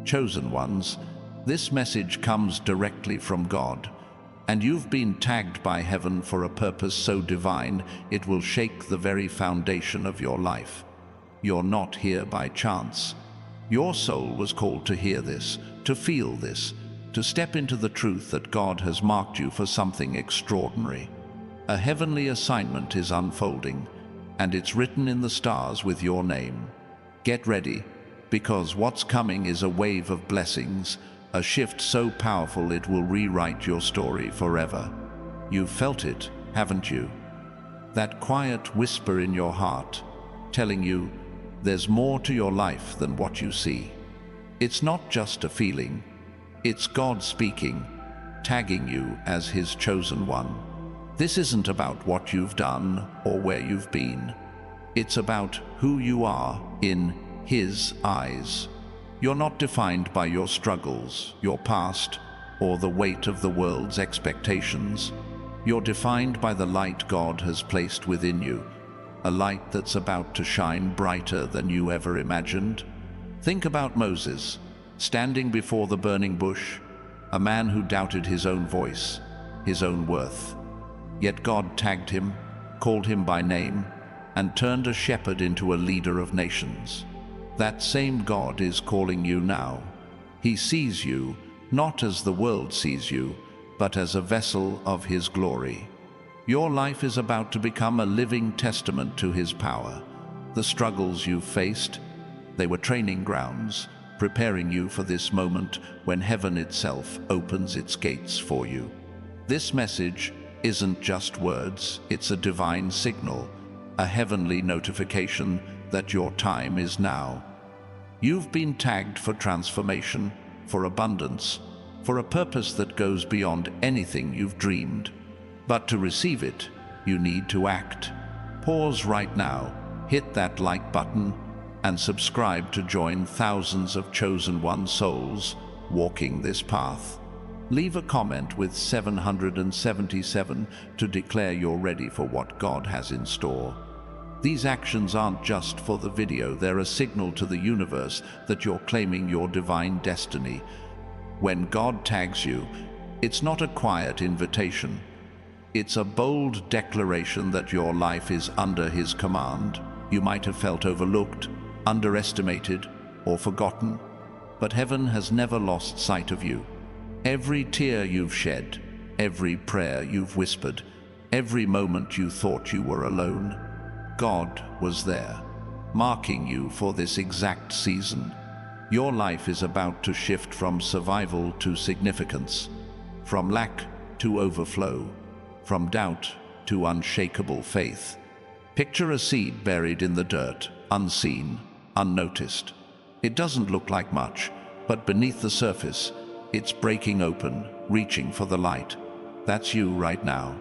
Chosen ones, this message comes directly from God, and you've been tagged by heaven for a purpose so divine it will shake the very foundation of your life. You're not here by chance. Your soul was called to hear this, to feel this, to step into the truth that God has marked you for something extraordinary. A heavenly assignment is unfolding, and it's written in the stars with your name. Get ready, because what's coming is a wave of blessings, a shift so powerful it will rewrite your story forever. You've felt it, haven't you? That quiet whisper in your heart, telling you there's more to your life than what you see. It's not just a feeling, it's God speaking, tagging you as His chosen one. This isn't about what you've done or where you've been. It's about who you are in His eyes. You're not defined by your struggles, your past, or the weight of the world's expectations. You're defined by the light God has placed within you, a light that's about to shine brighter than you ever imagined. Think about Moses, standing before the burning bush, a man who doubted his own voice, his own worth. Yet God tagged him, called him by name, and turned a shepherd into a leader of nations. That same God is calling you now. He sees you, not as the world sees you, but as a vessel of His glory. Your life is about to become a living testament to His power. The struggles you've faced, they were training grounds, preparing you for this moment when heaven itself opens its gates for you. This message isn't just words, it's a divine signal, a heavenly notification that your time is now. You've been tagged for transformation, for abundance, for a purpose that goes beyond anything you've dreamed. But to receive it, you need to act. Pause right now, hit that like button, and subscribe to join thousands of chosen one souls walking this path. Leave a comment with 777 to declare you're ready for what God has in store. These actions aren't just for the video, they're a signal to the universe that you're claiming your divine destiny. When God tags you, it's not a quiet invitation. It's a bold declaration that your life is under His command. You might have felt overlooked, underestimated, or forgotten, but heaven has never lost sight of you. Every tear you've shed, every prayer you've whispered, every moment you thought you were alone, God was there, marking you for this exact season. Your life is about to shift from survival to significance, from lack to overflow, from doubt to unshakable faith. Picture a seed buried in the dirt, unseen, unnoticed. It doesn't look like much, but beneath the surface, it's breaking open, reaching for the light. That's you right now.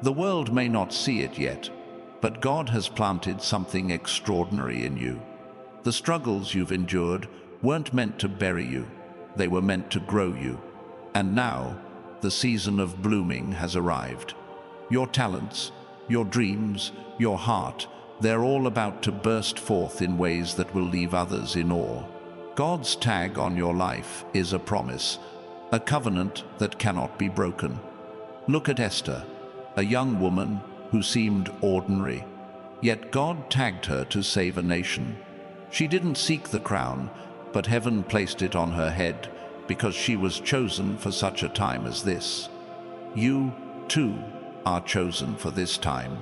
The world may not see it yet, but God has planted something extraordinary in you. The struggles you've endured weren't meant to bury you, they were meant to grow you. And now, the season of blooming has arrived. Your talents, your dreams, your heart, they're all about to burst forth in ways that will leave others in awe. God's tag on your life is a promise, a covenant that cannot be broken. Look at Esther, a young woman who seemed ordinary, yet God tagged her to save a nation. She didn't seek the crown, but heaven placed it on her head because she was chosen for such a time as this. You, too, are chosen for this time.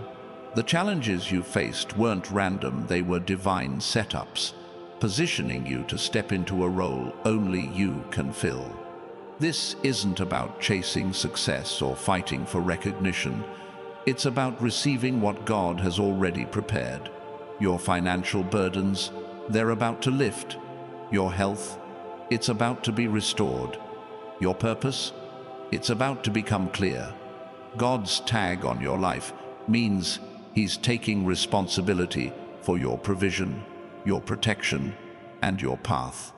The challenges you faced weren't random, they were divine setups, positioning you to step into a role only you can fill. This isn't about chasing success or fighting for recognition. It's about receiving what God has already prepared. Your financial burdens, they're about to lift. Your health, it's about to be restored. Your purpose, it's about to become clear. God's tag on your life means He's taking responsibility for your provision, your protection, and your path.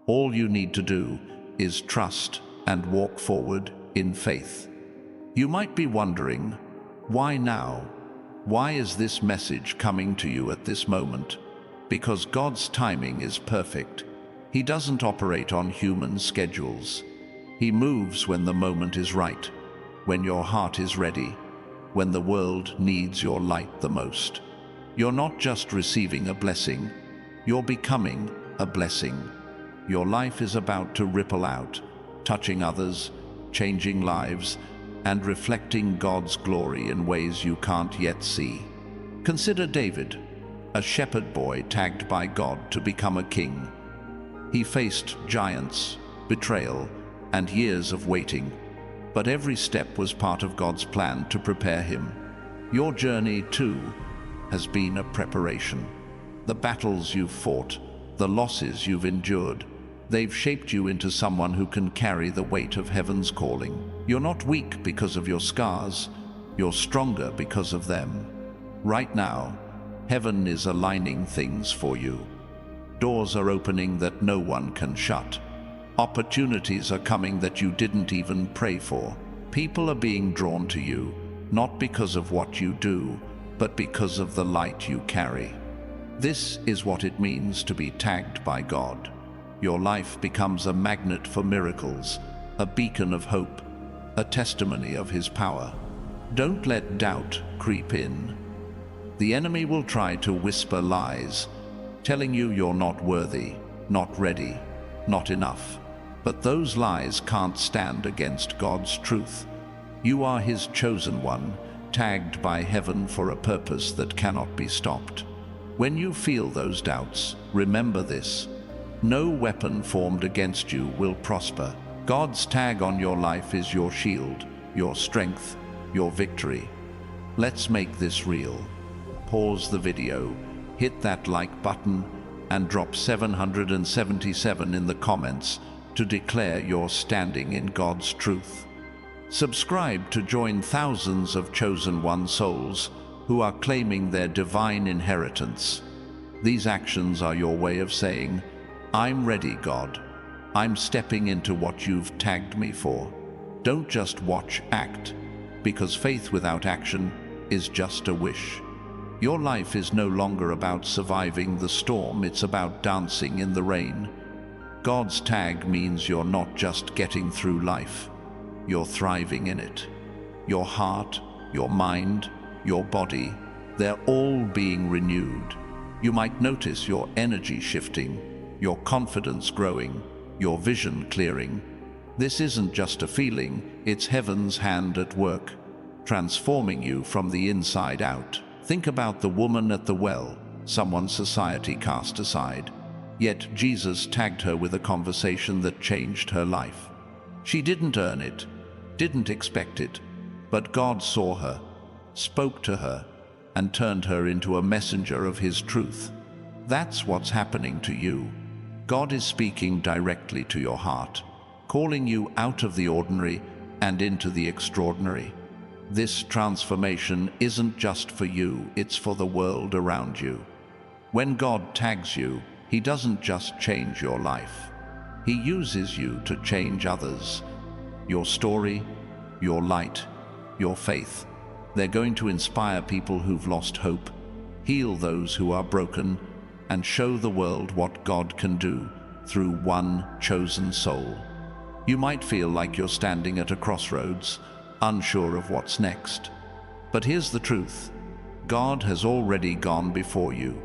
All you need to do is trust and walk forward in faith. You might be wondering, why now? Why is this message coming to you at this moment? Because God's timing is perfect. He doesn't operate on human schedules. He moves when the moment is right, when your heart is ready, when the world needs your light the most. You're not just receiving a blessing, you're becoming a blessing. Your life is about to ripple out, touching others, changing lives, and reflecting God's glory in ways you can't yet see. Consider David, a shepherd boy tagged by God to become a king. He faced giants, betrayal, and years of waiting, but every step was part of God's plan to prepare him. Your journey, too, has been a preparation. The battles you've fought, the losses you've endured, they've shaped you into someone who can carry the weight of heaven's calling. You're not weak because of your scars, you're stronger because of them. Right now, heaven is aligning things for you. Doors are opening that no one can shut. Opportunities are coming that you didn't even pray for. People are being drawn to you, not because of what you do, but because of the light you carry. This is what it means to be tagged by God. Your life becomes a magnet for miracles, a beacon of hope, a testimony of His power. Don't let doubt creep in. The enemy will try to whisper lies, telling you you're not worthy, not ready, not enough. But those lies can't stand against God's truth. You are His chosen one, tagged by heaven for a purpose that cannot be stopped. When you feel those doubts, remember this: no weapon formed against you will prosper. God's tag on your life is your shield, your strength, your victory. Let's make this real. Pause the video, hit that like button, and drop 777 in the comments to declare you're standing in God's truth. Subscribe to join thousands of chosen one souls who are claiming their divine inheritance. These actions are your way of saying, "I'm ready, God. I'm stepping into what you've tagged me for." Don't just watch, act, because faith without action is just a wish. Your life is no longer about surviving the storm, it's about dancing in the rain. God's tag means you're not just getting through life, you're thriving in it. Your heart, your mind, your body, they're all being renewed. You might notice your energy shifting, your confidence growing, your vision clearing. This isn't just a feeling, it's heaven's hand at work, transforming you from the inside out. Think about the woman at the well, someone society cast aside. Yet Jesus tagged her with a conversation that changed her life. She didn't earn it, didn't expect it, but God saw her, spoke to her, and turned her into a messenger of His truth. That's what's happening to you. God is speaking directly to your heart, calling you out of the ordinary and into the extraordinary. This transformation isn't just for you, it's for the world around you. When God tags you, He doesn't just change your life. He uses you to change others. Your story, your light, your faith. They're going to inspire people who've lost hope, heal those who are broken, and show the world what God can do through one chosen soul. You might feel like you're standing at a crossroads, unsure of what's next. But here's the truth: God has already gone before you.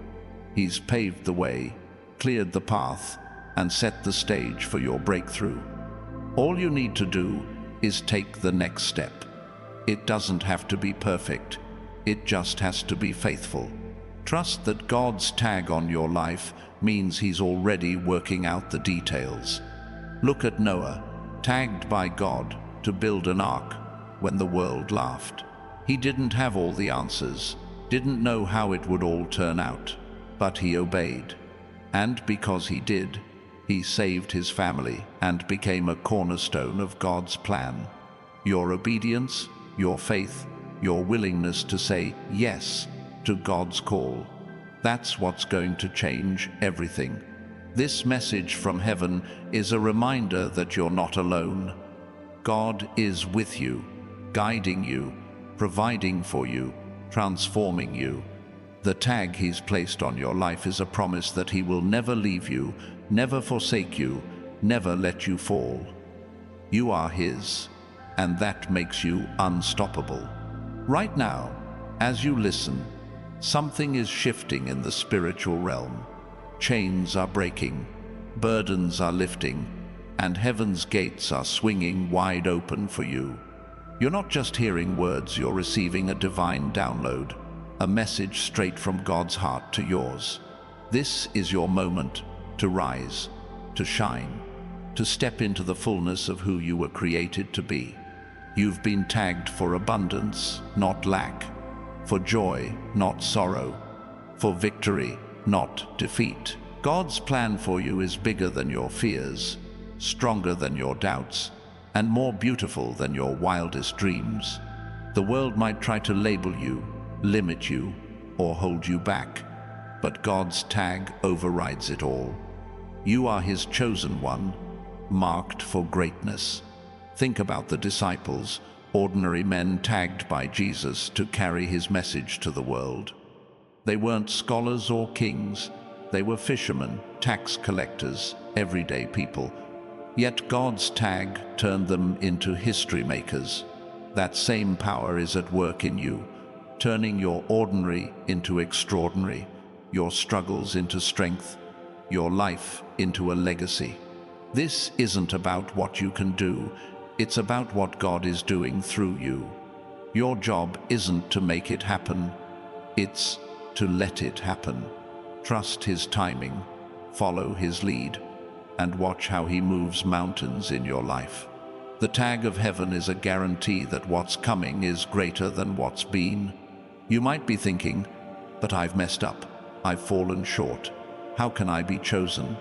He's paved the way, cleared the path, and set the stage for your breakthrough. All you need to do is take the next step. It doesn't have to be perfect, it just has to be faithful. Trust that God's tag on your life means He's already working out the details. Look at Noah, tagged by God to build an ark when the world laughed. He didn't have all the answers, didn't know how it would all turn out, but he obeyed. And because he did, he saved his family and became a cornerstone of God's plan. Your obedience, your faith, your willingness to say yes to God's call, that's what's going to change everything. This message from heaven is a reminder that you're not alone. God is with you, guiding you, providing for you, transforming you. The tag he's placed on your life is a promise that he will never leave you, never forsake you, never let you fall. You are his, and that makes you unstoppable. Right now, as you listen, something is shifting in the spiritual realm. Chains are breaking, burdens are lifting, and heaven's gates are swinging wide open for you. You're not just hearing words, you're receiving a divine download, a message straight from God's heart to yours. This is your moment to rise, to shine, to step into the fullness of who you were created to be. You've been tagged for abundance, not lack, for joy, not sorrow, for victory, not defeat. God's plan for you is bigger than your fears, stronger than your doubts, and more beautiful than your wildest dreams. The world might try to label you, limit you, or hold you back, but God's tag overrides it all. You are his chosen one, marked for greatness. Think about the disciples, ordinary men tagged by Jesus to carry his message to the world. They weren't scholars or kings. They were fishermen, tax collectors, everyday people. Yet God's tag turned them into history makers. That same power is at work in you, turning your ordinary into extraordinary, your struggles into strength, your life into a legacy. This isn't about what you can do, it's about what God is doing through you. Your job isn't to make it happen, it's to let it happen. Trust his timing, follow his lead, and watch how he moves mountains in your life. The tag of heaven is a guarantee that what's coming is greater than what's been. You might be thinking, but I've messed up, I've fallen short. How can I be chosen?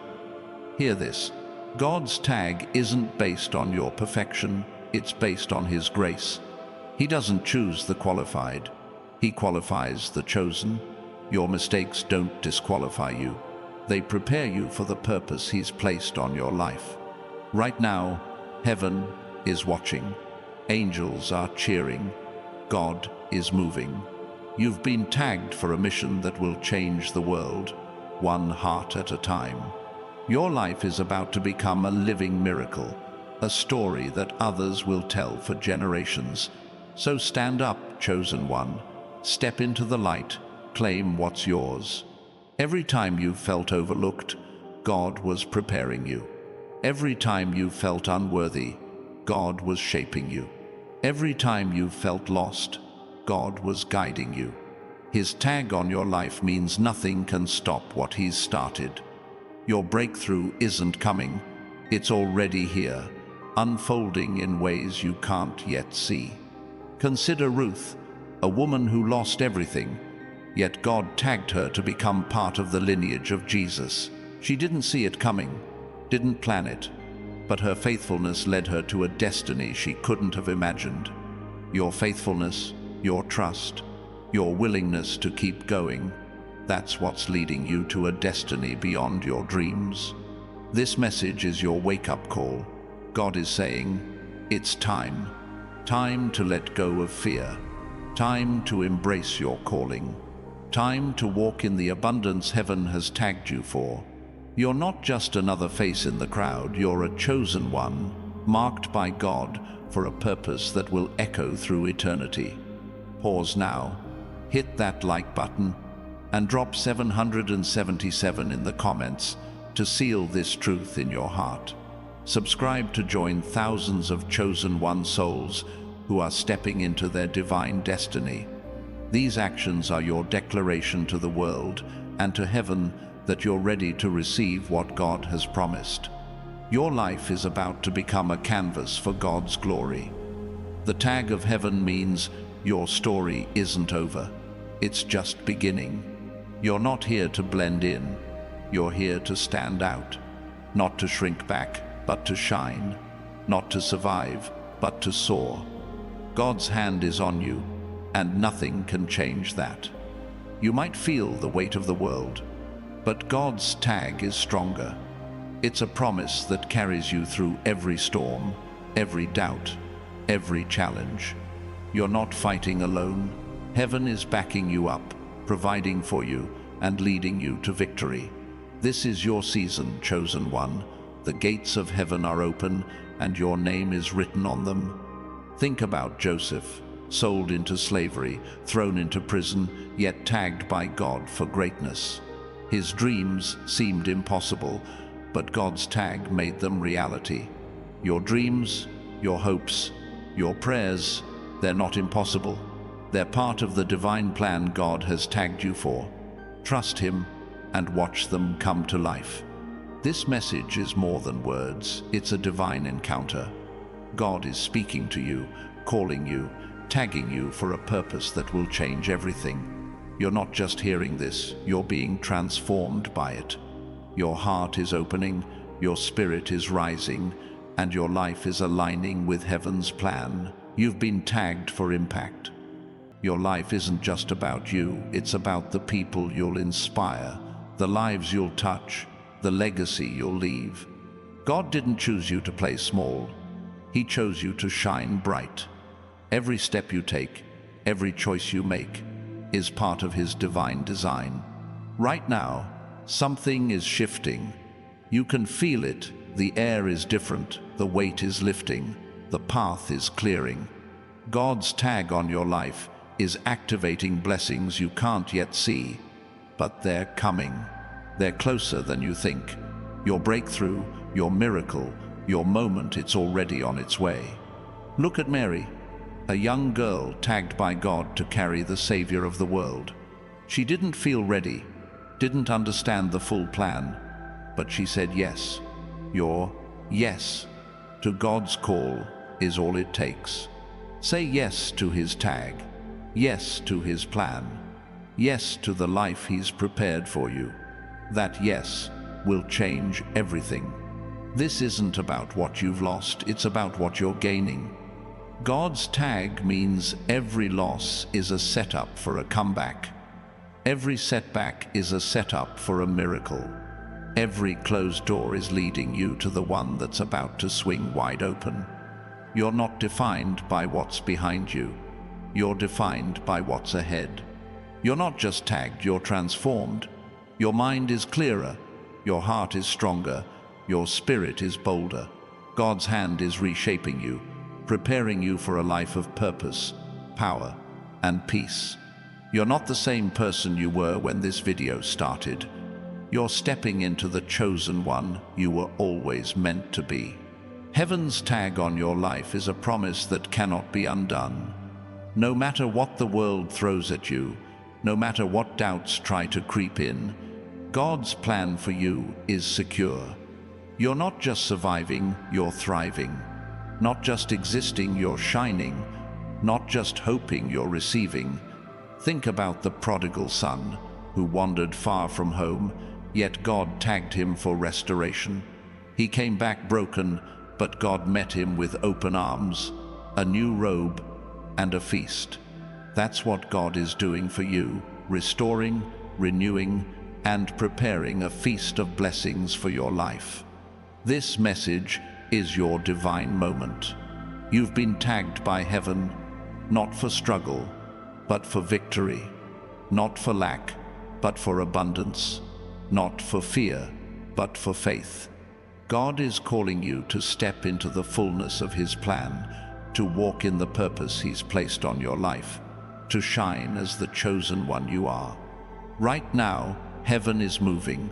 Hear this. God's tag isn't based on your perfection, it's based on his grace. He doesn't choose the qualified, he qualifies the chosen. Your mistakes don't disqualify you. They prepare you for the purpose he's placed on your life. Right now, heaven is watching. Angels are cheering. God is moving. You've been tagged for a mission that will change the world, one heart at a time. Your life is about to become a living miracle, a story that others will tell for generations. So stand up, chosen one. Step into the light. Claim what's yours. Every time you felt overlooked, God was preparing you. Every time you felt unworthy, God was shaping you. Every time you felt lost, God was guiding you. His tag on your life means nothing can stop what he's started. Your breakthrough isn't coming, it's already here, unfolding in ways you can't yet see. Consider Ruth, a woman who lost everything, yet God tagged her to become part of the lineage of Jesus. She didn't see it coming, didn't plan it, but her faithfulness led her to a destiny she couldn't have imagined. Your faithfulness, your trust, your willingness to keep going, that's what's leading you to a destiny beyond your dreams. This message is your wake-up call. God is saying, it's time. Time to let go of fear. Time to embrace your calling. Time to walk in the abundance heaven has tagged you for. You're not just another face in the crowd, you're a chosen one, marked by God for a purpose that will echo through eternity. Pause now, hit that like button, and drop 777 in the comments to seal this truth in your heart. Subscribe to join thousands of chosen one souls who are stepping into their divine destiny. These actions are your declaration to the world and to heaven that you're ready to receive what God has promised. Your life is about to become a canvas for God's glory. The tag of heaven means your story isn't over. It's just beginning. You're not here to blend in. You're here to stand out. Not to shrink back, but to shine. Not to survive, but to soar. God's hand is on you, and nothing can change that. You might feel the weight of the world, but God's tag is stronger. It's a promise that carries you through every storm, every doubt, every challenge. You're not fighting alone. Heaven is backing you up, providing for you, and leading you to victory. This is your season, chosen one. The gates of heaven are open, and your name is written on them. Think about Joseph, sold into slavery, thrown into prison, yet tagged by God for greatness. His dreams seemed impossible, but God's tag made them reality. Your dreams, your hopes, your prayers, they're not impossible. They're part of the divine plan God has tagged you for. Trust Him and watch them come to life. This message is more than words, it's a divine encounter. God is speaking to you, calling you, tagging you for a purpose that will change everything. You're not just hearing this, you're being transformed by it. Your heart is opening, your spirit is rising, and your life is aligning with heaven's plan. You've been tagged for impact. Your life isn't just about you, it's about the people you'll inspire, the lives you'll touch, the legacy you'll leave. God didn't choose you to play small. He chose you to shine bright. Every step you take, every choice you make, is part of His divine design. Right now, something is shifting. You can feel it. The air is different, the weight is lifting, the path is clearing. God's tag on your life is activating blessings you can't yet see, but they're coming. They're closer than you think. Your breakthrough, your miracle, your moment, it's already on its way. Look at Mary, a young girl tagged by God to carry the Savior of the world. She didn't feel ready, didn't understand the full plan, but she said yes. Your yes to God's call is all it takes. Say yes to His tag, yes to His plan, yes to the life He's prepared for you. That yes will change everything. This isn't about what you've lost, it's about what you're gaining. God's tag means every loss is a setup for a comeback. Every setback is a setup for a miracle. Every closed door is leading you to the one that's about to swing wide open. You're not defined by what's behind you. You're defined by what's ahead. You're not just tagged, you're transformed. Your mind is clearer, your heart is stronger, your spirit is bolder. God's hand is reshaping you, preparing you for a life of purpose, power, and peace. You're not the same person you were when this video started. You're stepping into the chosen one you were always meant to be. Heaven's tag on your life is a promise that cannot be undone. No matter what the world throws at you, no matter what doubts try to creep in, God's plan for you is secure. You're not just surviving, you're thriving. Not just existing, you're shining. Not just hoping, you're receiving. Think about the prodigal son who wandered far from home, yet God tagged him for restoration. He came back broken, but God met him with open arms, a new robe, and a feast. That's what God is doing for you, restoring, renewing, and preparing a feast of blessings for your life. This message is your divine moment. You've been tagged by heaven, not for struggle, but for victory, not for lack, but for abundance, not for fear, but for faith. God is calling you to step into the fullness of His plan, to walk in the purpose He's placed on your life, to shine as the chosen one you are. Right now, heaven is moving,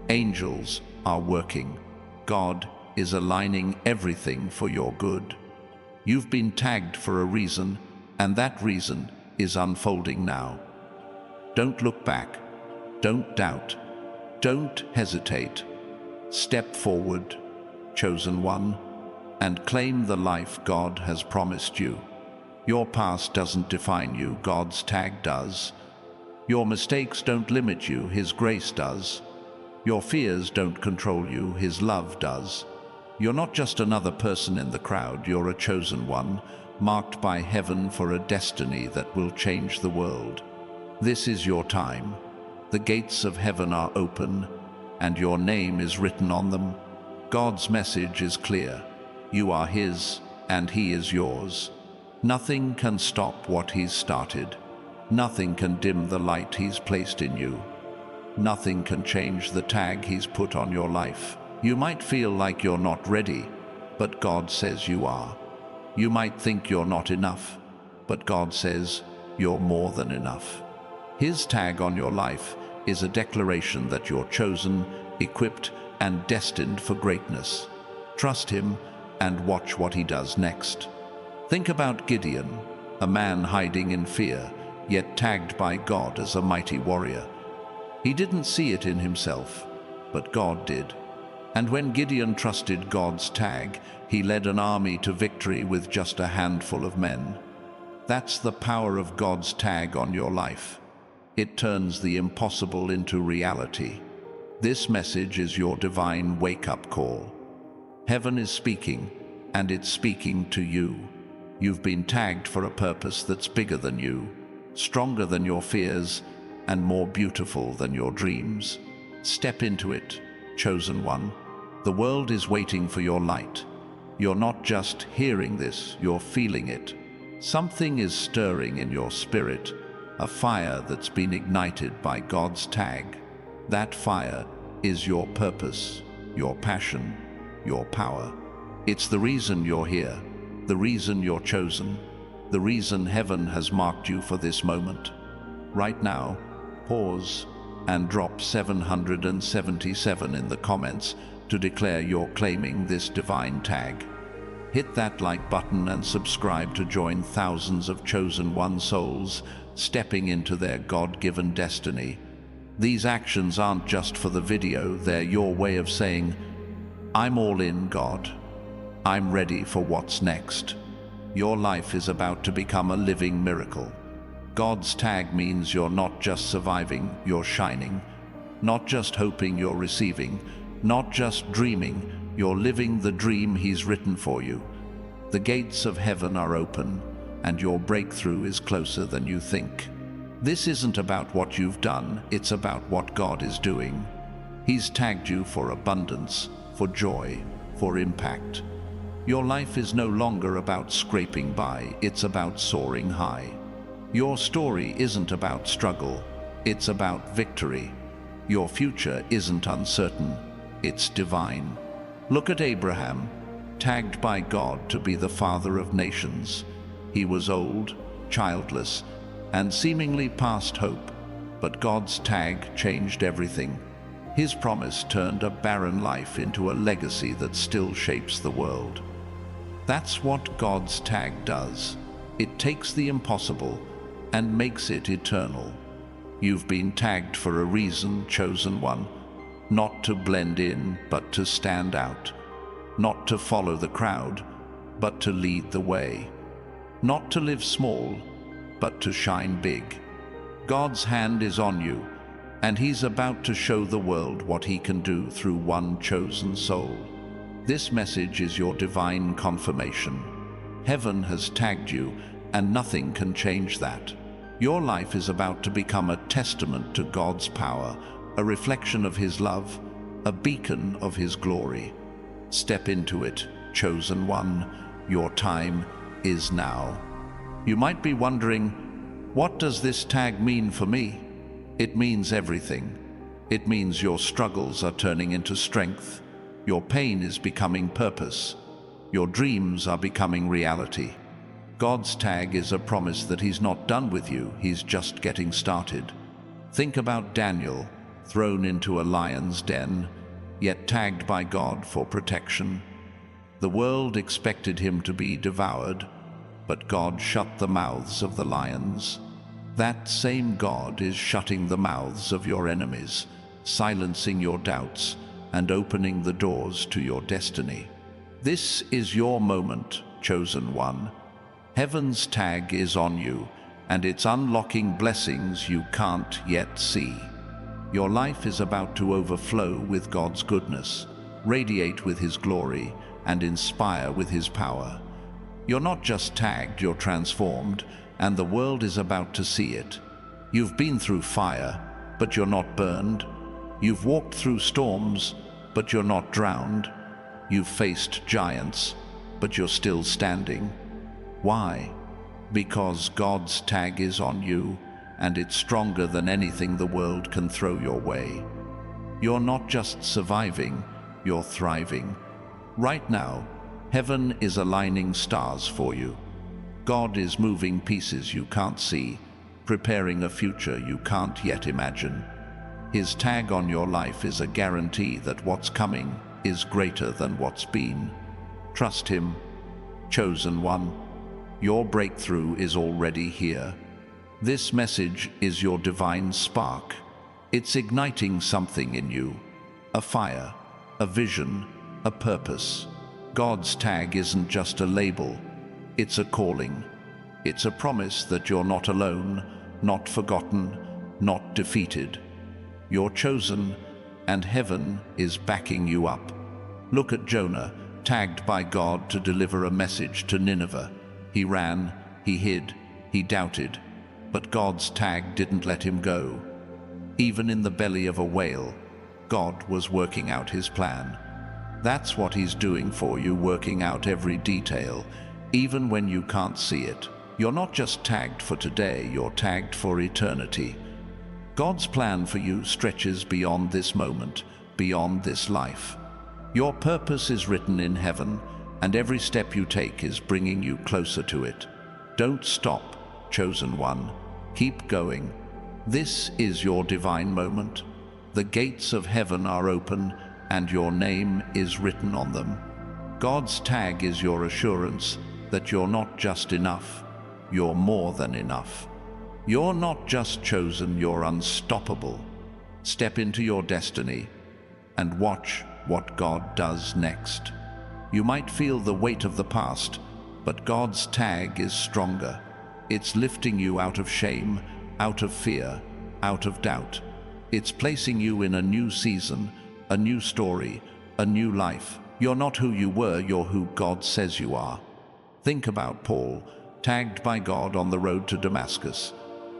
angels are working, God is aligning everything for your good. You've been tagged for a reason, and that reason is unfolding now. Don't look back, don't doubt, don't hesitate. Step forward, chosen one, and claim the life God has promised you. Your past doesn't define you, God's tag does. Your mistakes don't limit you, His grace does. Your fears don't control you, His love does. You're not just another person in the crowd, you're a chosen one, marked by heaven for a destiny that will change the world. This is your time. The gates of heaven are open, and your name is written on them. God's message is clear. You are His, and He is yours. Nothing can stop what He's started. Nothing can dim the light He's placed in you. Nothing can change the tag He's put on your life. You might feel like you're not ready, but God says you are. You might think you're not enough, but God says you're more than enough. His tag on your life is a declaration that you're chosen, equipped, and destined for greatness. Trust Him and watch what He does next. Think about Gideon, a man hiding in fear, yet tagged by God as a mighty warrior. He didn't see it in himself, but God did. And when Gideon trusted God's tag, he led an army to victory with just a handful of men. That's the power of God's tag on your life. It turns the impossible into reality. This message is your divine wake-up call. Heaven is speaking, and it's speaking to you. You've been tagged for a purpose that's bigger than you, stronger than your fears, and more beautiful than your dreams. Step into it, chosen one. The world is waiting for your light. You're not just hearing this, you're feeling it. Something is stirring in your spirit, a fire that's been ignited by God's tag. That fire is your purpose, your passion, your power. It's the reason you're here, the reason you're chosen, the reason heaven has marked you for this moment. Right now, pause and drop 777 in the comments to declare you're claiming this divine tag. Hit that like button and subscribe to join thousands of chosen one souls stepping into their God-given destiny. These actions aren't just for the video, they're your way of saying, I'm all in, God. I'm ready for what's next. Your life is about to become a living miracle. God's tag means you're not just surviving, you're shining. Not just hoping, you're receiving. Not just dreaming, you're living the dream He's written for you. The gates of heaven are open, and your breakthrough is closer than you think. This isn't about what you've done, it's about what God is doing. He's tagged you for abundance, for joy, for impact. Your life is no longer about scraping by, it's about soaring high. Your story isn't about struggle, it's about victory. Your future isn't uncertain, it's divine. Look at Abraham, tagged by God to be the father of nations. He was old, childless, and seemingly past hope, but God's tag changed everything. His promise turned a barren life into a legacy that still shapes the world. That's what God's tag does. It takes the impossible and makes it eternal. You've been tagged for a reason, chosen one. Not to blend in, but to stand out. Not to follow the crowd, but to lead the way. Not to live small, but to shine big. God's hand is on you, and He's about to show the world what He can do through one chosen soul. This message is your divine confirmation. Heaven has tagged you, and nothing can change that. Your life is about to become a testament to God's power, a reflection of His love, a beacon of His glory. Step into it, chosen one. Your time is now. You might be wondering, what does this tag mean for me? It means everything. It means your struggles are turning into strength. Your pain is becoming purpose. Your dreams are becoming reality. God's tag is a promise that He's not done with you, He's just getting started. Think about Daniel, thrown into a lion's den, yet tagged by God for protection. The world expected him to be devoured, but God shut the mouths of the lions. That same God is shutting the mouths of your enemies, silencing your doubts, and opening the doors to your destiny. This is your moment, chosen one. Heaven's tag is on you, and it's unlocking blessings you can't yet see. Your life is about to overflow with God's goodness, radiate with His glory, and inspire with His power. You're not just tagged, you're transformed, and the world is about to see it. You've been through fire, but you're not burned. You've walked through storms, but you're not drowned. You've faced giants, but you're still standing. Why? Because God's tag is on you, and it's stronger than anything the world can throw your way. You're not just surviving, you're thriving. Right now, heaven is aligning stars for you. God is moving pieces you can't see, preparing a future you can't yet imagine. His tag on your life is a guarantee that what's coming is greater than what's been. Trust him, chosen one. Your breakthrough is already here. This message is your divine spark. It's igniting something in you, a fire, a vision, a purpose. God's tag isn't just a label, it's a calling. It's a promise that you're not alone, not forgotten, not defeated. You're chosen, and heaven is backing you up. Look at Jonah, tagged by God to deliver a message to Nineveh. He ran, he hid, he doubted, but God's tag didn't let him go. Even in the belly of a whale, God was working out his plan. That's what he's doing for you, working out every detail, even when you can't see it. You're not just tagged for today, you're tagged for eternity. God's plan for you stretches beyond this moment, beyond this life. Your purpose is written in heaven, and every step you take is bringing you closer to it. Don't stop, chosen one. Keep going. This is your divine moment. The gates of heaven are open, and your name is written on them. God's tag is your assurance that you're not just enough, you're more than enough. You're not just chosen, you're unstoppable. Step into your destiny and watch what God does next. You might feel the weight of the past, but God's tag is stronger. It's lifting you out of shame, out of fear, out of doubt. It's placing you in a new season, a new story, a new life. You're not who you were, you're who God says you are. Think about Paul, tagged by God on the road to Damascus.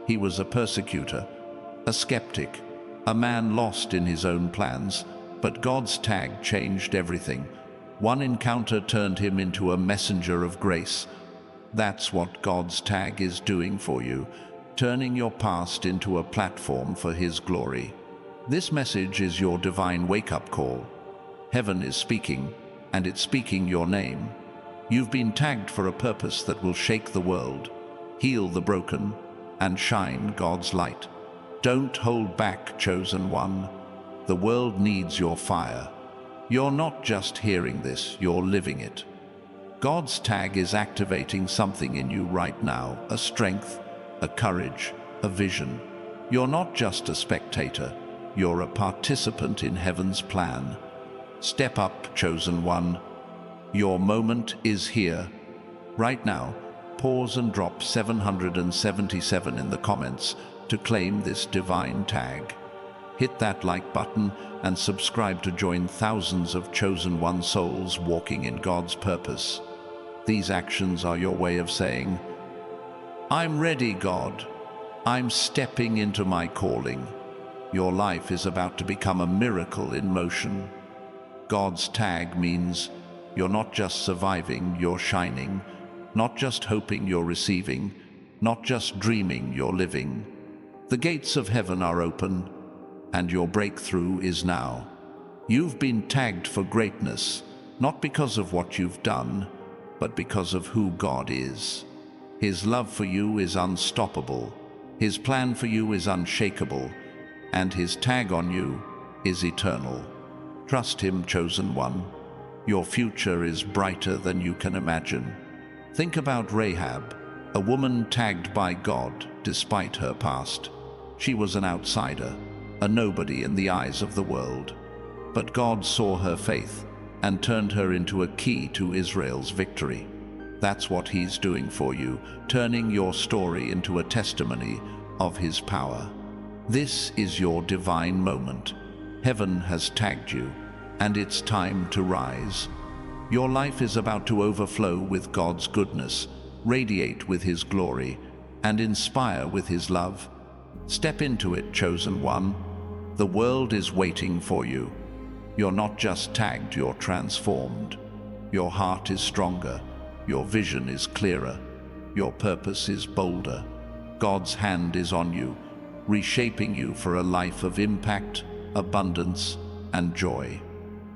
He was a persecutor, a skeptic, a man lost in his own plans, but God's tag changed everything. One encounter turned him into a messenger of grace. That's what God's tag is doing for you, turning your past into a platform for His glory. This message is your divine wake-up call. Heaven is speaking, and it's speaking your name. You've been tagged for a purpose that will shake the world, heal the broken, and shine God's light. Don't hold back, chosen one. The world needs your fire. You're not just hearing this, you're living it. God's tag is activating something in you right now, a strength, a courage, a vision. You're not just a spectator, you're a participant in heaven's plan. Step up, chosen one. Your moment is here. Right now, pause and drop 777 in the comments to claim this divine tag. Hit that like button and subscribe to join thousands of chosen one souls walking in God's purpose. These actions are your way of saying, I'm ready, God. I'm stepping into my calling. Your life is about to become a miracle in motion. God's tag means you're not just surviving, you're shining. Not just hoping, you're receiving. Not just dreaming, you're living. The gates of heaven are open, and your breakthrough is now. You've been tagged for greatness, not because of what you've done, but because of who God is. His love for you is unstoppable. His plan for you is unshakable, and His tag on you is eternal. Trust Him, chosen one. Your future is brighter than you can imagine. Think about Rahab, a woman tagged by God despite her past. She was an outsider, a nobody in the eyes of the world. But God saw her faith and turned her into a key to Israel's victory. That's what He's doing for you, turning your story into a testimony of His power. This is your divine moment. Heaven has tagged you, and it's time to rise. Your life is about to overflow with God's goodness, radiate with His glory, and inspire with His love. Step into it, chosen one. The world is waiting for you. You're not just tagged, you're transformed. Your heart is stronger, your vision is clearer, your purpose is bolder. God's hand is on you, reshaping you for a life of impact, abundance, and joy.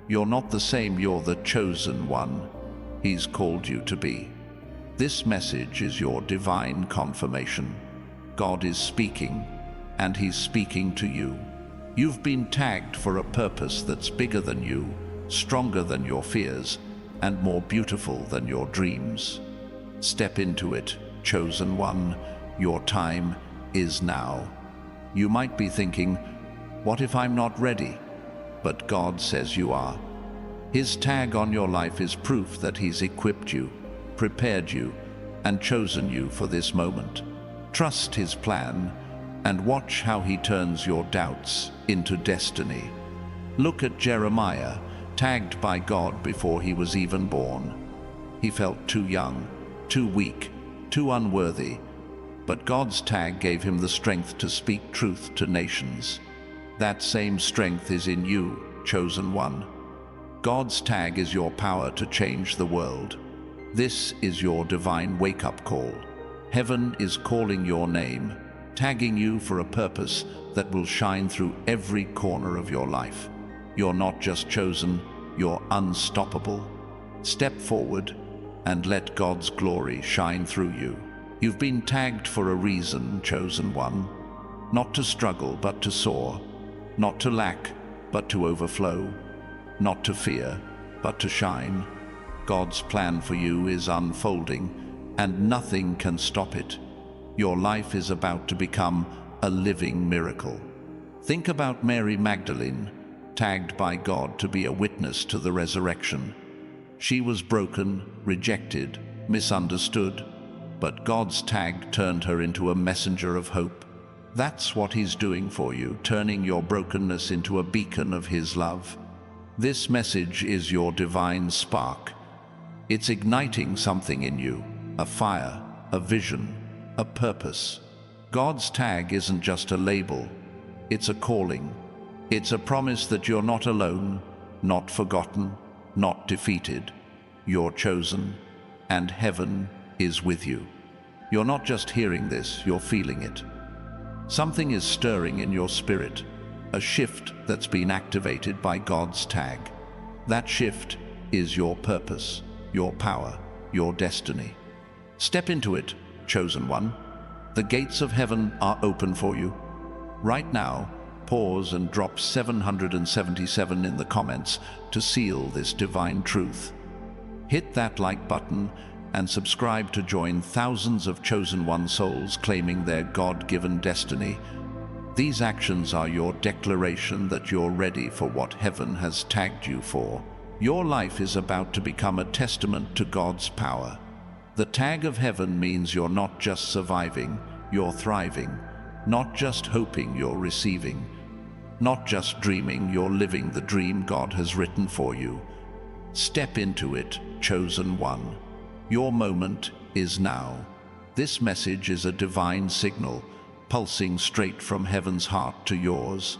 You're not the same, you're the chosen one He's called you to be. This message is your divine confirmation. God is speaking, and He's speaking to you. You've been tagged for a purpose that's bigger than you, stronger than your fears, and more beautiful than your dreams. Step into it, chosen one. Your time is now. You might be thinking, what if I'm not ready? But God says you are. His tag on your life is proof that He's equipped you, prepared you, and chosen you for this moment. Trust His plan and watch how He turns your doubts into destiny. Look at Jeremiah, tagged by God before he was even born. He felt too young, too weak, too unworthy, but God's tag gave him the strength to speak truth to nations. That same strength is in you, chosen one. God's tag is your power to change the world. This is your divine wake-up call. Heaven is calling your name, tagging you for a purpose that will shine through every corner of your life. You're not just chosen, you're unstoppable. Step forward and let God's glory shine through you. You've been tagged for a reason, chosen one. Not to struggle, but to soar. Not to lack, but to overflow. Not to fear, but to shine. God's plan for you is unfolding, and nothing can stop it. Your life is about to become a living miracle. Think about Mary Magdalene, tagged by God to be a witness to the resurrection. She was broken, rejected, misunderstood, but God's tag turned her into a messenger of hope. That's what He's doing for you, turning your brokenness into a beacon of His love. This message is your divine spark. It's igniting something in you, a fire, a vision, a purpose. God's tag isn't just a label, it's a calling. It's a promise that you're not alone, not forgotten, not defeated. You're chosen, and heaven is with you. You're not just hearing this, you're feeling it. Something is stirring in your spirit, a shift that's been activated by God's tag. That shift is your purpose, your power, your destiny. Step into it, chosen one. The gates of heaven are open for you. Right now, pause and drop 777 in the comments to seal this divine truth. Hit that like button and subscribe to join thousands of chosen one souls claiming their God-given destiny. These actions are your declaration that you're ready for what heaven has tagged you for. Your life is about to become a testament to God's power. The tag of heaven means you're not just surviving, you're thriving. Not just hoping, you're receiving. Not just dreaming, you're living the dream God has written for you. Step into it, chosen one. Your moment is now. This message is a divine signal, pulsing straight from heaven's heart to yours.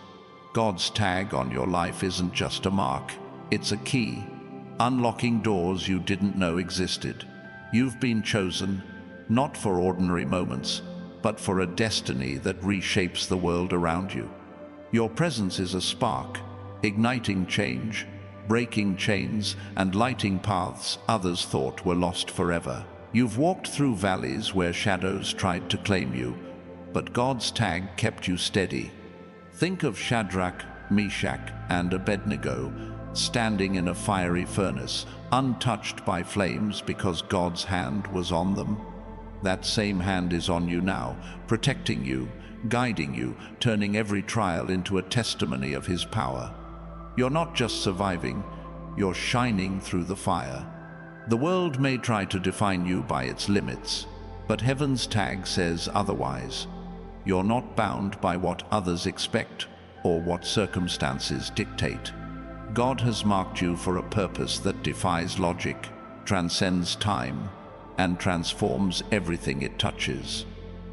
God's tag on your life isn't just a mark, it's a key, unlocking doors you didn't know existed. You've been chosen, not for ordinary moments, but for a destiny that reshapes the world around you. Your presence is a spark, igniting change, breaking chains, and lighting paths others thought were lost forever. You've walked through valleys where shadows tried to claim you, but God's tag kept you steady. Think of Shadrach, Meshach, and Abednego, standing in a fiery furnace, untouched by flames because God's hand was on them. That same hand is on you now, protecting you, guiding you, turning every trial into a testimony of His power. You're not just surviving, you're shining through the fire. The world may try to define you by its limits, but heaven's tag says otherwise. You're not bound by what others expect or what circumstances dictate. God has marked you for a purpose that defies logic, transcends time, and transforms everything it touches.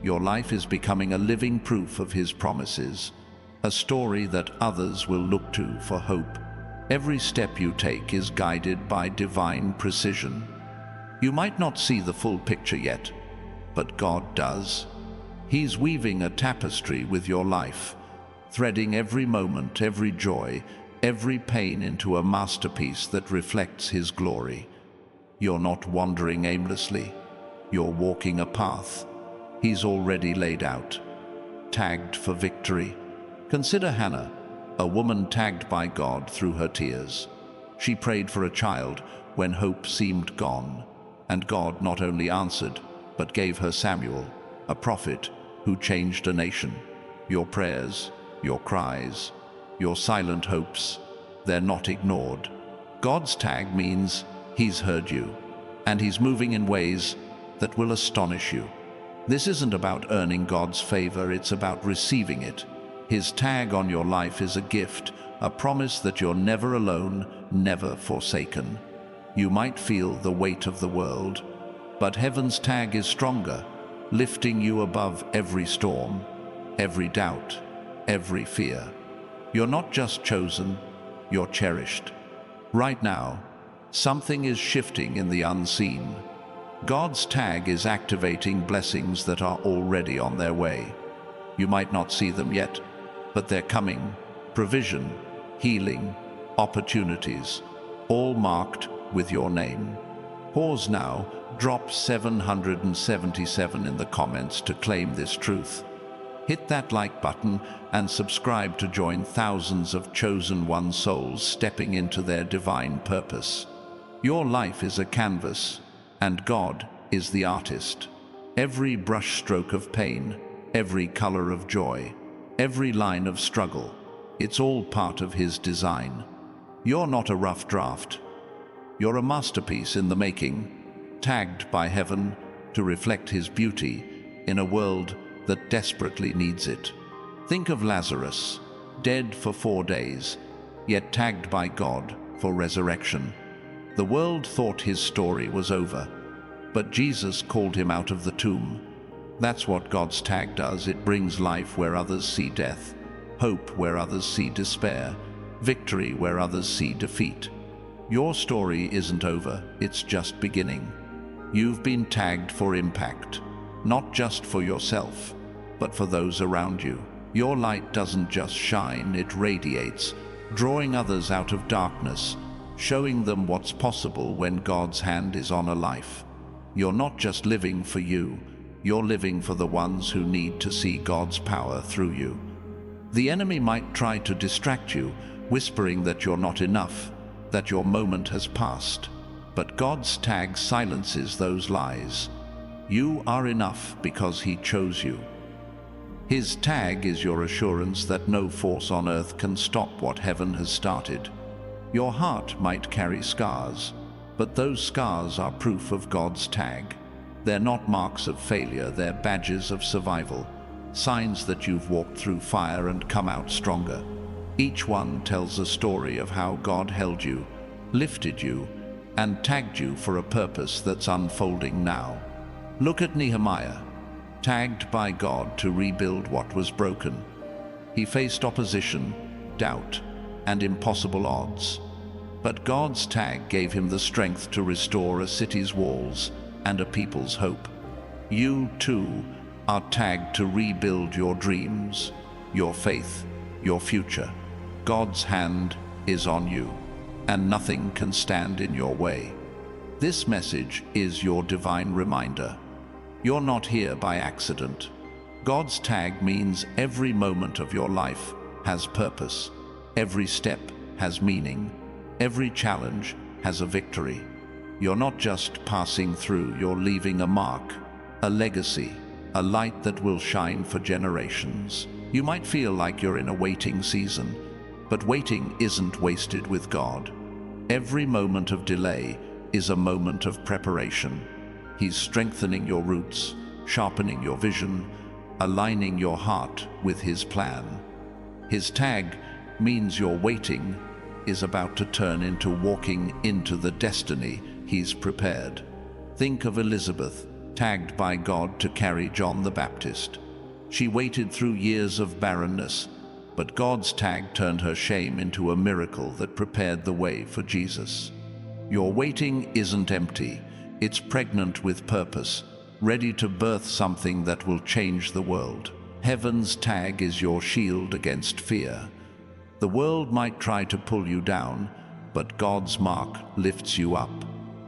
Your life is becoming a living proof of His promises, a story that others will look to for hope. Every step you take is guided by divine precision. You might not see the full picture yet, but God does. He's weaving a tapestry with your life, threading every moment, every joy, every pain into a masterpiece that reflects His glory. You're not wandering aimlessly. You're walking a path He's already laid out, tagged for victory. Consider Hannah, a woman tagged by God through her tears. She prayed for a child when hope seemed gone, and God not only answered, but gave her Samuel, a prophet who changed a nation. Your prayers, your cries, your silent hopes, they're not ignored. God's tag means He's heard you, and He's moving in ways that will astonish you. This isn't about earning God's favor, it's about receiving it. His tag on your life is a gift, a promise that you're never alone, never forsaken. You might feel the weight of the world, but heaven's tag is stronger, lifting you above every storm, every doubt, every fear. You're not just chosen, you're cherished. Right now, something is shifting in the unseen. God's tag is activating blessings that are already on their way. You might not see them yet, but they're coming. Provision, healing, opportunities, all marked with your name. Pause now, drop 777 in the comments to claim this truth. Hit that like button and subscribe to join thousands of chosen one souls stepping into their divine purpose. Your life is a canvas, and God is the artist. Every brushstroke of pain, every color of joy, every line of struggle, it's all part of His design. You're not a rough draft. You're a masterpiece in the making, tagged by heaven to reflect His beauty in a world that desperately needs it. Think of Lazarus, dead for 4 days, yet tagged by God for resurrection. The world thought his story was over, but Jesus called him out of the tomb. That's what God's tag does. It brings life where others see death, hope where others see despair, victory where others see defeat. Your story isn't over, it's just beginning. You've been tagged for impact, not just for yourself, but for those around you. Your light doesn't just shine, it radiates, drawing others out of darkness, showing them what's possible when God's hand is on a life. You're not just living for you, you're living for the ones who need to see God's power through you. The enemy might try to distract you, whispering that you're not enough, that your moment has passed. But God's tag silences those lies. You are enough because He chose you. His tag is your assurance that no force on earth can stop what heaven has started. Your heart might carry scars, but those scars are proof of God's tag. They're not marks of failure, they're badges of survival, signs that you've walked through fire and come out stronger. Each one tells a story of how God held you, lifted you, and tagged you for a purpose that's unfolding now. Look at Nehemiah, tagged by God to rebuild what was broken. He faced opposition, doubt, and impossible odds. But God's tag gave him the strength to restore a city's walls and a people's hope. You, too, are tagged to rebuild your dreams, your faith, your future. God's hand is on you, and nothing can stand in your way. This message is your divine reminder. You're not here by accident. God's tag means every moment of your life has purpose. Every step has meaning. Every challenge has a victory. You're not just passing through, you're leaving a mark, a legacy, a light that will shine for generations. You might feel like you're in a waiting season, but waiting isn't wasted with God. Every moment of delay is a moment of preparation. He's strengthening your roots, sharpening your vision, aligning your heart with His plan. His tag means your waiting is about to turn into walking into the destiny He's prepared. Think of Elizabeth, tagged by God to carry John the Baptist. She waited through years of barrenness, but God's tag turned her shame into a miracle that prepared the way for Jesus. Your waiting isn't empty, it's pregnant with purpose, ready to birth something that will change the world. Heaven's tag is your shield against fear. The world might try to pull you down, but God's mark lifts you up.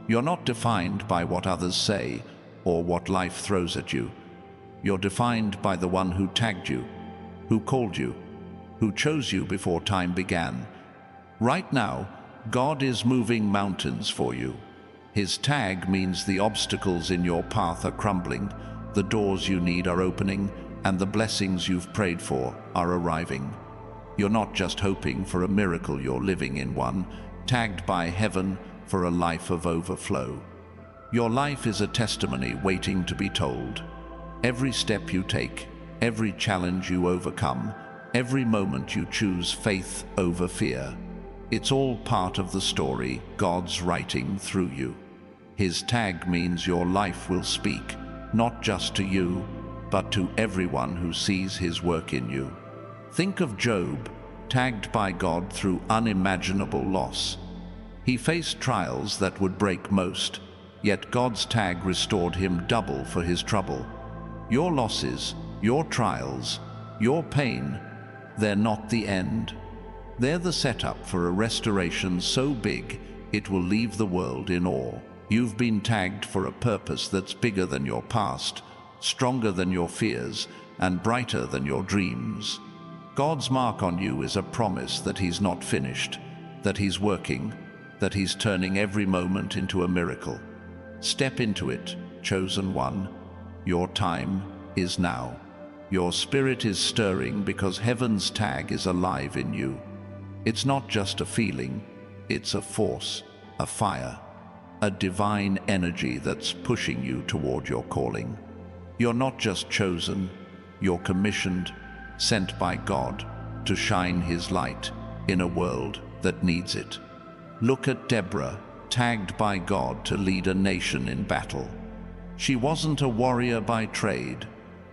You're not defined by what others say or what life throws at you. You're defined by the one who tagged you, who called you, who chose you before time began. Right now, God is moving mountains for you. His tag means the obstacles in your path are crumbling, the doors you need are opening, and the blessings you've prayed for are arriving. You're not just hoping for a miracle, you're living in one, tagged by heaven for a life of overflow. Your life is a testimony waiting to be told. Every step you take, every challenge you overcome, every moment you choose faith over fear, it's all part of the story God's writing through you. His tag means your life will speak, not just to you, but to everyone who sees his work in you. Think of Job, tagged by God through unimaginable loss. He faced trials that would break most, yet God's tag restored him double for his trouble. Your losses, your trials, your pain, they're not the end. They're the setup for a restoration so big it will leave the world in awe. You've been tagged for a purpose that's bigger than your past, stronger than your fears, and brighter than your dreams. God's mark on you is a promise that he's not finished, that he's working, that he's turning every moment into a miracle. Step into it, chosen one. Your time is now. Your spirit is stirring because heaven's tag is alive in you. It's not just a feeling, it's a force, a fire, a divine energy that's pushing you toward your calling. You're not just chosen, you're commissioned, sent by God to shine his light in a world that needs it. Look at Deborah, tagged by God to lead a nation in battle. She wasn't a warrior by trade,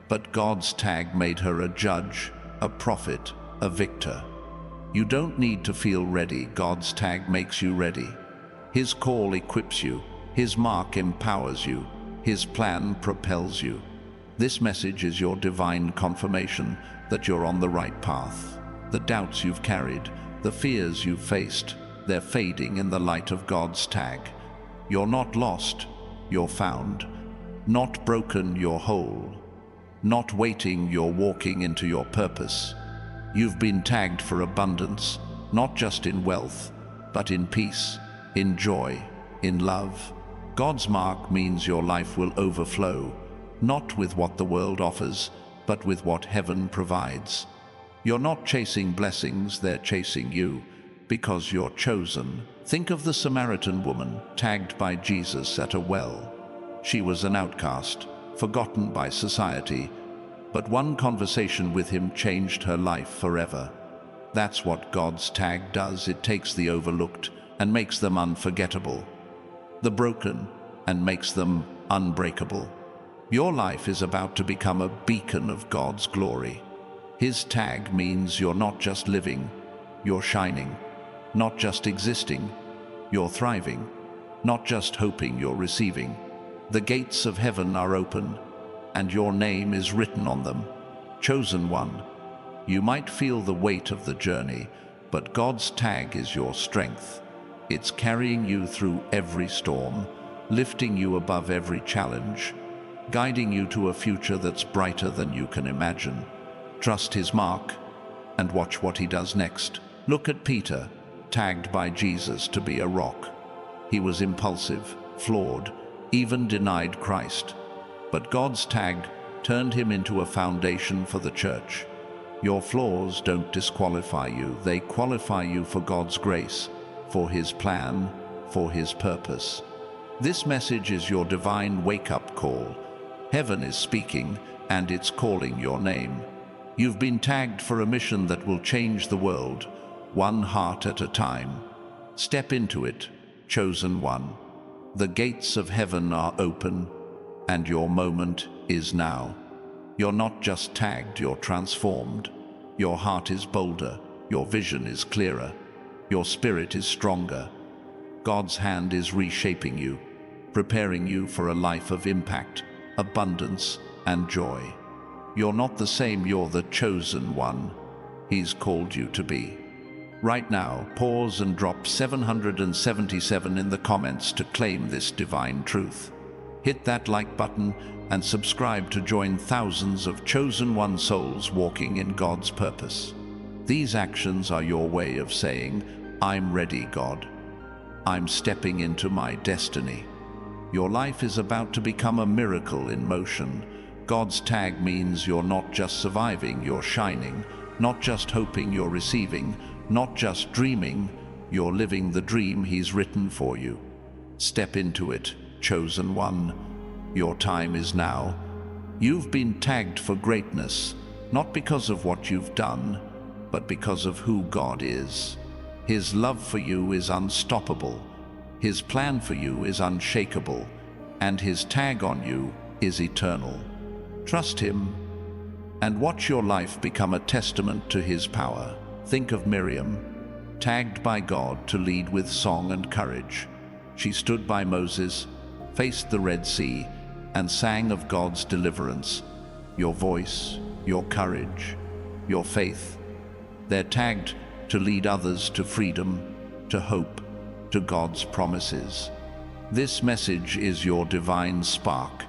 but God's tag made her a judge, a prophet, a victor. You don't need to feel ready, God's tag makes you ready. His call equips you, his mark empowers you, his plan propels you. This message is your divine confirmation that you're on the right path. The doubts you've carried, the fears you've faced, they're fading in the light of God's tag. You're not lost, you're found. Not broken, you're whole. Not waiting, you're walking into your purpose. You've been tagged for abundance, not just in wealth, but in peace, in joy, in love. God's mark means your life will overflow, not with what the world offers, but with what heaven provides. You're not chasing blessings, they're chasing you, because you're chosen. Think of the Samaritan woman tagged by Jesus at a well. She was an outcast, forgotten by society, but one conversation with him changed her life forever. That's what God's tag does. It takes the overlooked and makes them unforgettable, the broken and makes them unbreakable. Your life is about to become a beacon of God's glory. His tag means you're not just living, you're shining. Not just existing, you're thriving. Not just hoping, you're receiving. The gates of heaven are open, and your name is written on them. Chosen one. You might feel the weight of the journey, but God's tag is your strength. It's carrying you through every storm, lifting you above every challenge, guiding you to a future that's brighter than you can imagine. Trust his mark and watch what he does next. Look at Peter, tagged by Jesus to be a rock. He was impulsive, flawed, even denied Christ. But God's tag turned him into a foundation for the church. Your flaws don't disqualify you, they qualify you for God's grace, for his plan, for his purpose. This message is your divine wake-up call. Heaven is speaking, and it's calling your name. You've been tagged for a mission that will change the world, one heart at a time. Step into it, chosen one. The gates of heaven are open, and your moment is now. You're not just tagged, you're transformed. Your heart is bolder, your vision is clearer, your spirit is stronger. God's hand is reshaping you, preparing you for a life of impact, abundance, and joy. You're not the same, you're the chosen one He's called you to be. Right now, pause and drop 777 in the comments to claim this divine truth. Hit that like button and subscribe to join thousands of chosen one souls walking in God's purpose. These actions are your way of saying, "I'm ready, God. I'm stepping into my destiny." Your life is about to become a miracle in motion. God's tag means you're not just surviving, you're shining. Not just hoping, you're receiving. Not just dreaming, you're living the dream He's written for you. Step into it, chosen one. Your time is now. You've been tagged for greatness, not because of what you've done, but because of who God is. His love for you is unstoppable. His plan for you is unshakable, and His tag on you is eternal. Trust Him and watch your life become a testament to His power. Think of Miriam, tagged by God to lead with song and courage. She stood by Moses, faced the Red Sea, and sang of God's deliverance. Your voice, your courage, your faith. They're tagged to lead others to freedom, to hope, to God's promises. This message is your divine spark.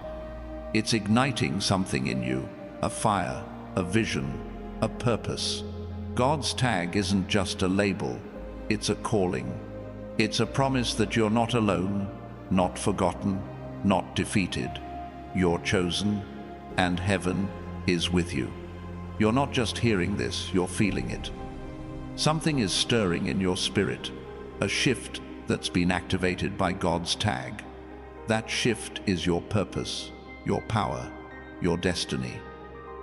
It's igniting something in you, a fire, a vision, a purpose. God's tag isn't just a label, it's a calling. It's a promise that you're not alone, not forgotten, not defeated. You're chosen, and heaven is with you. You're not just hearing this, you're feeling it. Something is stirring in your spirit, a shift that's been activated by God's tag. That shift is your purpose, your power, your destiny.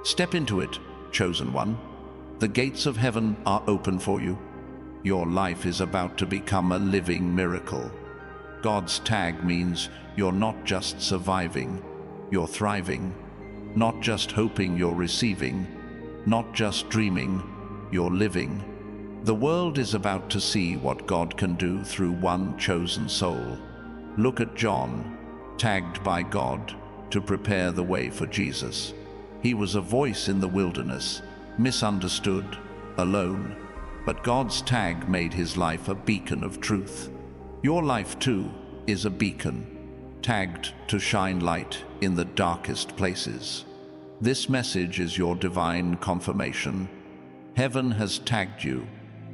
Step into it, chosen one. The gates of heaven are open for you. Your life is about to become a living miracle. God's tag means you're not just surviving, you're thriving. Not just hoping, you're receiving. Not just dreaming, you're living. The world is about to see what God can do through one chosen soul. Look at John, tagged by God to prepare the way for Jesus. He was a voice in the wilderness, misunderstood, alone, but God's tag made his life a beacon of truth. Your life too is a beacon, tagged to shine light in the darkest places. This message is your divine confirmation. Heaven has tagged you,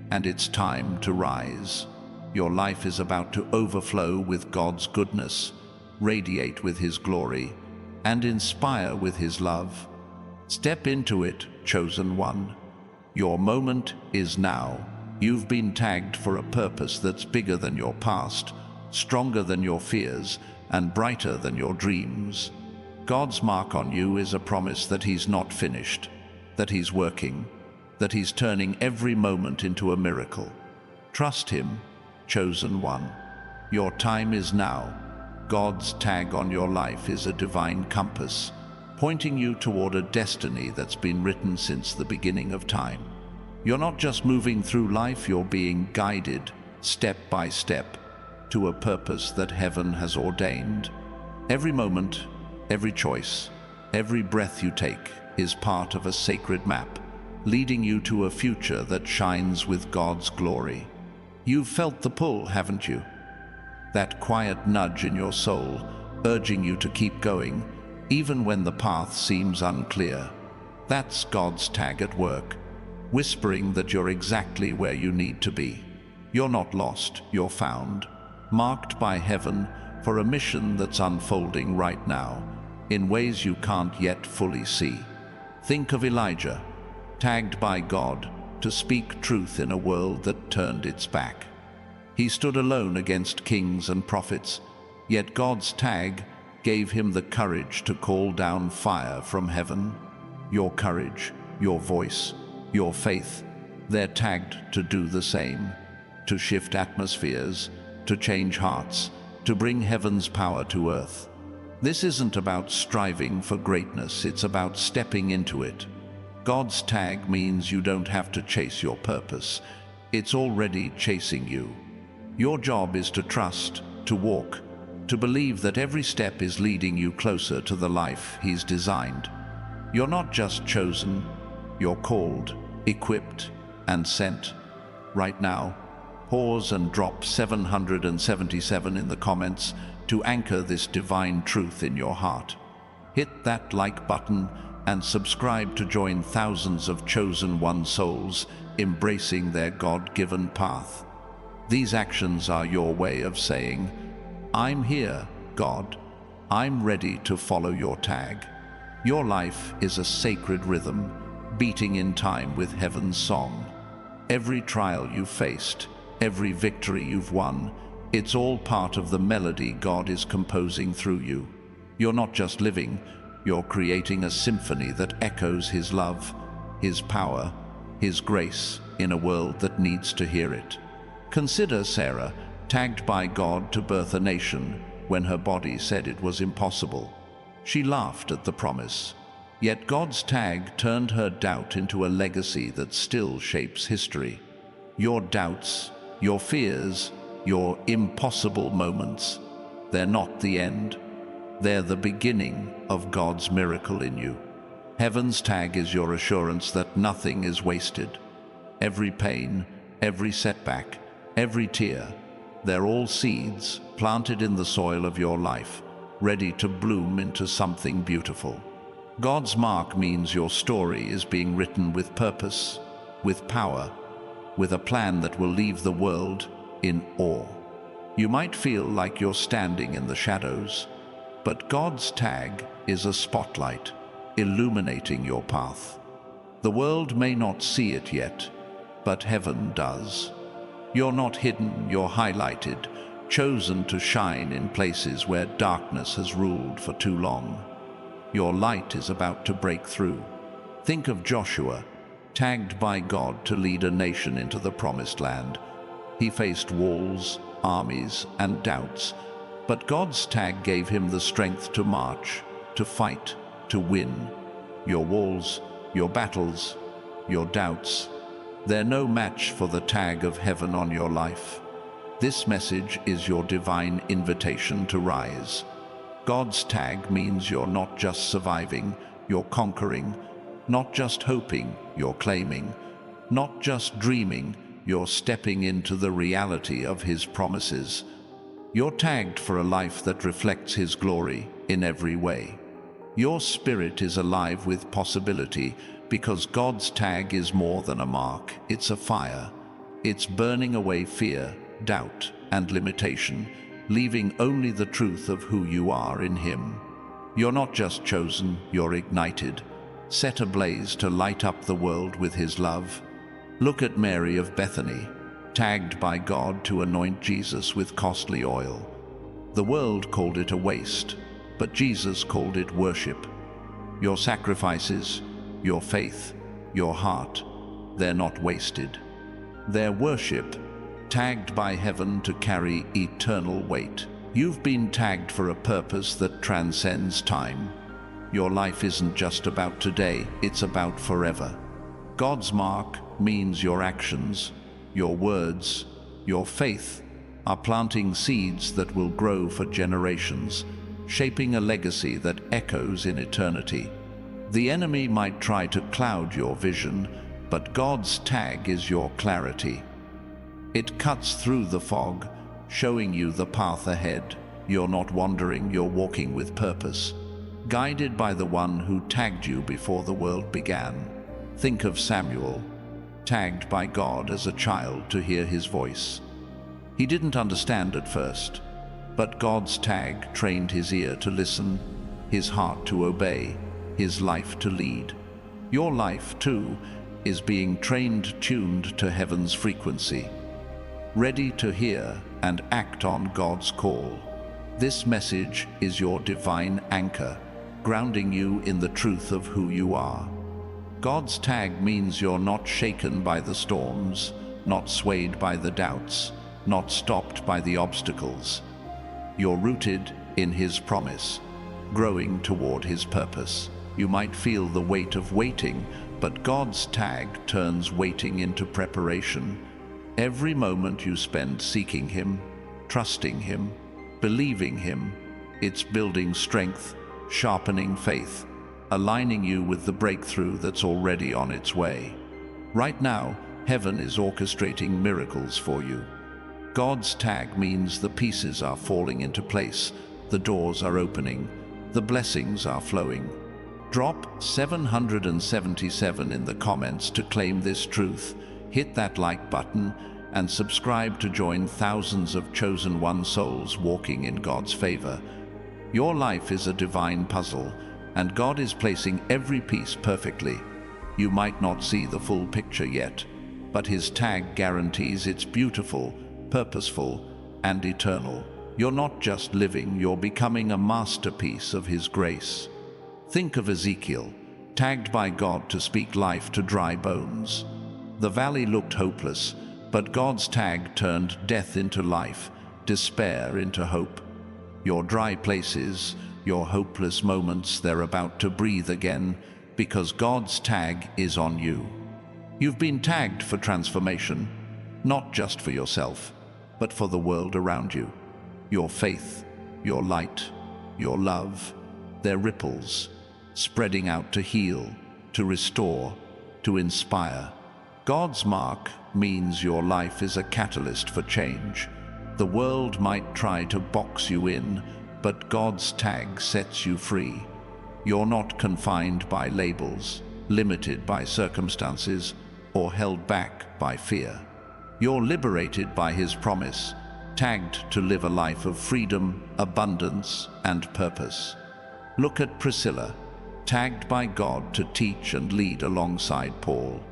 and it's time to rise. Your life is about to overflow with God's goodness, radiate with His glory, and inspire with His love. Step into it, chosen one. Your moment is now. You've been tagged for a purpose that's bigger than your past, stronger than your fears, and brighter than your dreams. God's mark on you is a promise that He's not finished, that He's working, that He's turning every moment into a miracle. Trust Him, chosen one. Your time is now. God's tag on your life is a divine compass, pointing you toward a destiny that's been written since the beginning of time. You're not just moving through life, you're being guided, step by step, to a purpose that heaven has ordained. Every moment, every choice, every breath you take is part of a sacred map, leading you to a future that shines with God's glory. You've felt the pull, haven't you? That quiet nudge in your soul, urging you to keep going, even when the path seems unclear. That's God's tag at work, whispering that you're exactly where you need to be. You're not lost, you're found, marked by heaven for a mission that's unfolding right now, in ways you can't yet fully see. Think of Elijah, tagged by God to speak truth in a world that turned its back. He stood alone against kings and prophets, yet God's tag gave him the courage to call down fire from heaven. Your courage, your voice, your faith, they're tagged to do the same, to shift atmospheres, to change hearts, to bring heaven's power to earth. This isn't about striving for greatness, it's about stepping into it. God's tag means you don't have to chase your purpose. It's already chasing you. Your job is to trust, to walk, to believe that every step is leading you closer to the life He's designed. You're not just chosen, you're called, equipped, and sent. Right now, pause and drop 777 in the comments to anchor this divine truth in your heart. Hit that like button and subscribe to join thousands of chosen one souls embracing their God-given path. These actions are your way of saying, "I'm here, God. I'm ready to follow your tag." Your life is a sacred rhythm, beating in time with heaven's song. Every trial you've faced, every victory you've won, it's all part of the melody God is composing through you. You're not just living, you're creating a symphony that echoes His love, His power, His grace in a world that needs to hear it. Consider Sarah, tagged by God to birth a nation when her body said it was impossible. She laughed at the promise. Yet God's tag turned her doubt into a legacy that still shapes history. Your doubts, your fears, your impossible moments, they're not the end. They're the beginning of God's miracle in you. Heaven's tag is your assurance that nothing is wasted. Every pain, every setback, every tear, they're all seeds planted in the soil of your life, ready to bloom into something beautiful. God's mark means your story is being written with purpose, with power, with a plan that will leave the world in awe. You might feel like you're standing in the shadows, but God's tag is a spotlight, illuminating your path. The world may not see it yet, but heaven does. You're not hidden, you're highlighted, chosen to shine in places where darkness has ruled for too long. Your light is about to break through. Think of Joshua, tagged by God to lead a nation into the promised land. He faced walls, armies, and doubts, but God's tag gave him the strength to march, to fight, to win. Your walls, your battles, your doubts, they're no match for the tag of heaven on your life. This message is your divine invitation to rise. God's tag means you're not just surviving, you're conquering. Not just hoping, you're claiming. Not just dreaming, you're stepping into the reality of His promises. You're tagged for a life that reflects His glory in every way. Your spirit is alive with possibility because God's tag is more than a mark, it's a fire. It's burning away fear, doubt, and limitation, leaving only the truth of who you are in Him. You're not just chosen, you're ignited, set ablaze to light up the world with His love. Look at Mary of Bethany, tagged by God to anoint Jesus with costly oil. The world called it a waste, but Jesus called it worship. Your sacrifices, your faith, your heart, they're not wasted. They're worship, tagged by heaven to carry eternal weight. You've been tagged for a purpose that transcends time. Your life isn't just about today, it's about forever. God's mark means your actions, your words, your faith are planting seeds that will grow for generations, shaping a legacy that echoes in eternity. The enemy might try to cloud your vision, but God's tag is your clarity. It cuts through the fog, showing you the path ahead. You're not wandering, you're walking with purpose, guided by the one who tagged you before the world began. Think of Samuel, tagged by God as a child to hear His voice. He didn't understand at first, but God's tag trained his ear to listen, his heart to obey, his life to lead. Your life, too, is being tuned to heaven's frequency, ready to hear and act on God's call. This message is your divine anchor, grounding you in the truth of who you are. God's tag means you're not shaken by the storms, not swayed by the doubts, not stopped by the obstacles. You're rooted in His promise, growing toward His purpose. You might feel the weight of waiting, but God's tag turns waiting into preparation. Every moment you spend seeking Him, trusting Him, believing him. It's building strength, sharpening faith, aligning you with the breakthrough that's already on its way. Right now, heaven is orchestrating miracles for you. God's tag means the pieces are falling into place, the doors are opening, the blessings are flowing. Drop 777 in the comments to claim this truth. Hit that like button and subscribe to join thousands of chosen one souls walking in God's favor. Your life is a divine puzzle, and God is placing every piece perfectly. You might not see the full picture yet, but his tag guarantees it's beautiful, purposeful, and eternal. You're not just living, you're becoming a masterpiece of his grace. Think of Ezekiel, tagged by God to speak life to dry bones. The valley looked hopeless, but God's tag turned death into life, despair into hope. Your dry places, your hopeless moments, they're about to breathe again because God's tag is on you. You've been tagged for transformation, not just for yourself, but for the world around you. Your faith, your light, your love, they're ripples, spreading out to heal, to restore, to inspire. God's mark means your life is a catalyst for change. The world might try to box you in, but God's tag sets you free. You're not confined by labels, limited by circumstances, or held back by fear. You're liberated by his promise, tagged to live a life of freedom, abundance, and purpose. Look at Priscilla, tagged by God to teach and lead alongside Paul.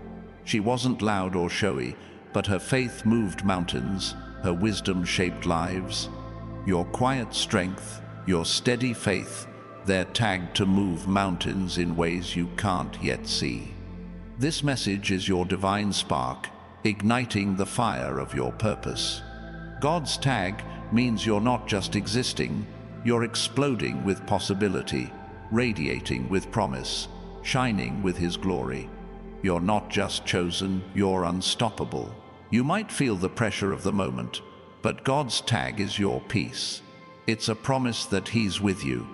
She wasn't loud or showy, but her faith moved mountains, her wisdom shaped lives. Your quiet strength, your steady faith, they're tagged to move mountains in ways you can't yet see. This message is your divine spark, igniting the fire of your purpose. God's tag means you're not just existing, you're exploding with possibility, radiating with promise, shining with his glory. You're not just chosen, you're unstoppable. You might feel the pressure of the moment, but God's tag is your peace. It's a promise that he's with you,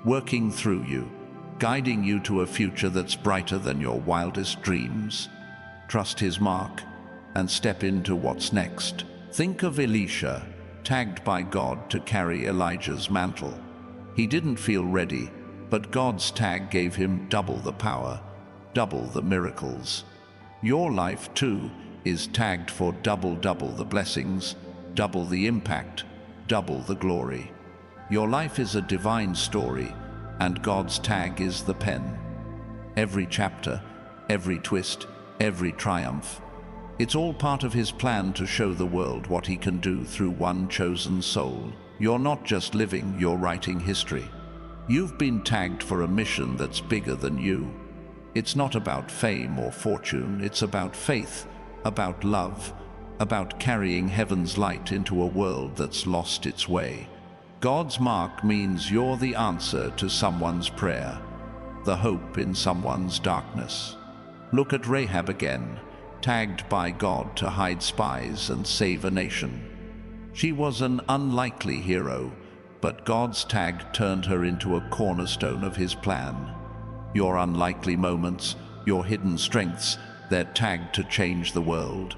working through you, guiding you to a future that's brighter than your wildest dreams. Trust his mark and step into what's next. Think of Elisha, tagged by God to carry Elijah's mantle. He didn't feel ready, but God's tag gave him double the power, double the miracles. Your life, too, is tagged for double the blessings, double the impact, double the glory. Your life is a divine story, and God's tag is the pen. Every chapter, every twist, every triumph, it's all part of his plan to show the world what he can do through one chosen soul. You're not just living, you're writing history. You've been tagged for a mission that's bigger than you. It's not about fame or fortune, it's about faith, about love, about carrying heaven's light into a world that's lost its way. God's mark means you're the answer to someone's prayer, the hope in someone's darkness. Look at Rahab again, tagged by God to hide spies and save a nation. She was an unlikely hero, but God's tag turned her into a cornerstone of his plan. Your unlikely moments, your hidden strengths, they're tagged to change the world.